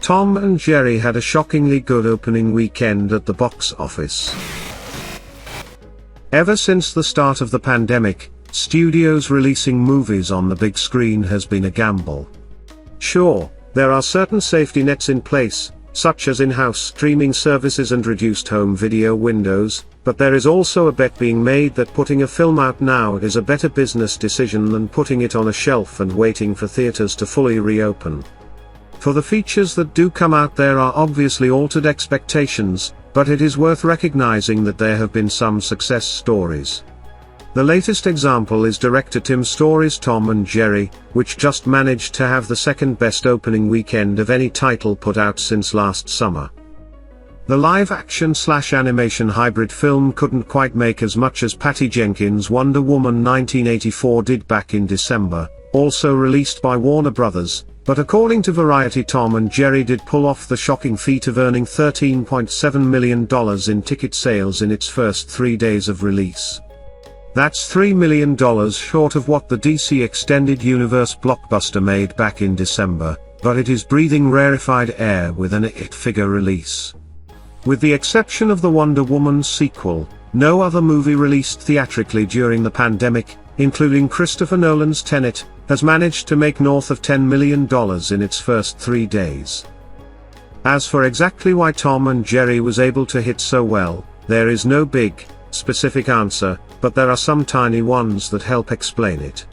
Tom and Jerry had a shockingly good opening weekend at the box office. Ever since the start of the pandemic, studios releasing movies on the big screen has been a gamble. Sure, there are certain safety nets in place, such as in-house streaming services and reduced home video windows, but there is also a bet being made that putting a film out now is a better business decision than putting it on a shelf and waiting for theaters to fully reopen. For the features that do come out, there are obviously altered expectations, but it is worth recognizing that there have been some success stories. The latest example is director Tim Story's Tom and Jerry, which just managed to have the second best opening weekend of any title put out since last summer. The live-action/animation hybrid film couldn't quite make as much as Patty Jenkins' Wonder Woman 1984 did back in December, also released by Warner Brothers, but according to Variety, Tom and Jerry did pull off the shocking feat of earning $13.7 million in ticket sales in its first 3 days of release. That's $3 million short of what the DC Extended Universe blockbuster made back in December, but it is breathing rarefied air with an eight-figure release. With the exception of the Wonder Woman sequel, no other movie released theatrically during the pandemic, including Christopher Nolan's Tenet, has managed to make north of $10 million in its first 3 days. As for exactly why Tom and Jerry was able to hit so well, there is no big, specific answer, but there are some tiny ones that help explain it.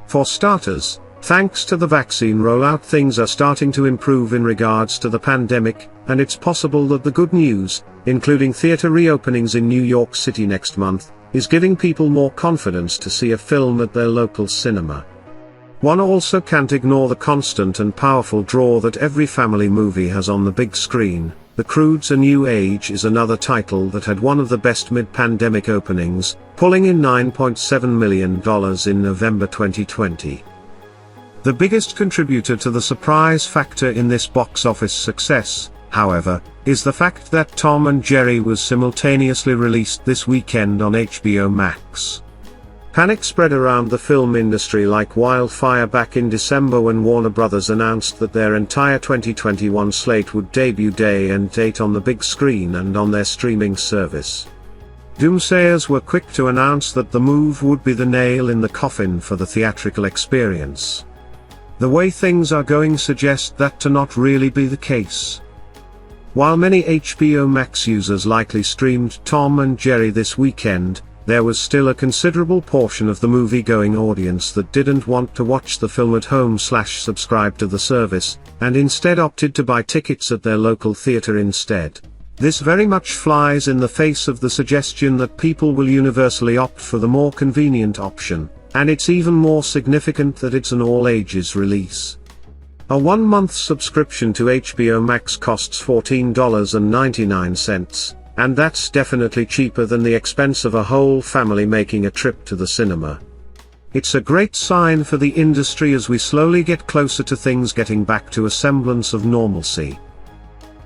For starters, thanks to the vaccine rollout, things are starting to improve in regards to the pandemic, and it's possible that the good news, including theater reopenings in New York City next month, is giving people more confidence to see a film at their local cinema. One also can't ignore the constant and powerful draw that every family movie has on the big screen. The Croods: A New Age is another title that had one of the best mid-pandemic openings, pulling in $9.7 million in November 2020. The biggest contributor to the surprise factor in this box office success, however, is the fact that Tom and Jerry was simultaneously released this weekend on HBO Max. Panic spread around the film industry like wildfire back in December when Warner Brothers announced that their entire 2021 slate would debut day and date on the big screen and on their streaming service. Doomsayers were quick to announce that the move would be the nail in the coffin for the theatrical experience. The way things are going suggest that to not really be the case. While many HBO Max users likely streamed Tom and Jerry this weekend, there was still a considerable portion of the movie-going audience that didn't want to watch the film at home/subscribe to the service, and instead opted to buy tickets at their local theater instead. This very much flies in the face of the suggestion that people will universally opt for the more convenient option, and it's even more significant that it's an all-ages release. A 1-month subscription to HBO Max costs $14.99. And that's definitely cheaper than the expense of a whole family making a trip to the cinema. It's a great sign for the industry as we slowly get closer to things getting back to a semblance of normalcy.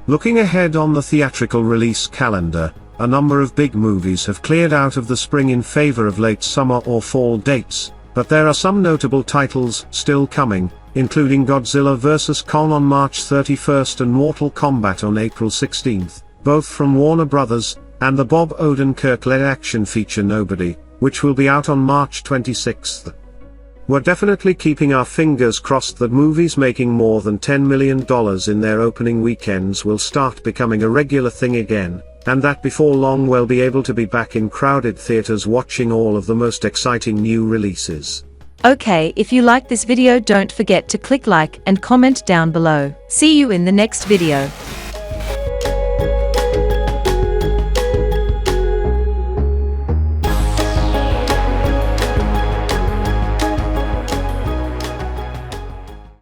Looking ahead on the theatrical release calendar, a number of big movies have cleared out of the spring in favor of late summer or fall dates, but there are some notable titles still coming, including Godzilla vs. Kong on March 31st and Mortal Kombat on April 16th. Both from Warner Brothers, and the Bob Odenkirk-led action feature Nobody, which will be out on March 26th. We're definitely keeping our fingers crossed that movies making more than $10 million in their opening weekends will start becoming a regular thing again, and that before long we'll be able to be back in crowded theaters watching all of the most exciting new releases. Okay, if you like this video, don't forget to click like and comment down below. See you in the next video.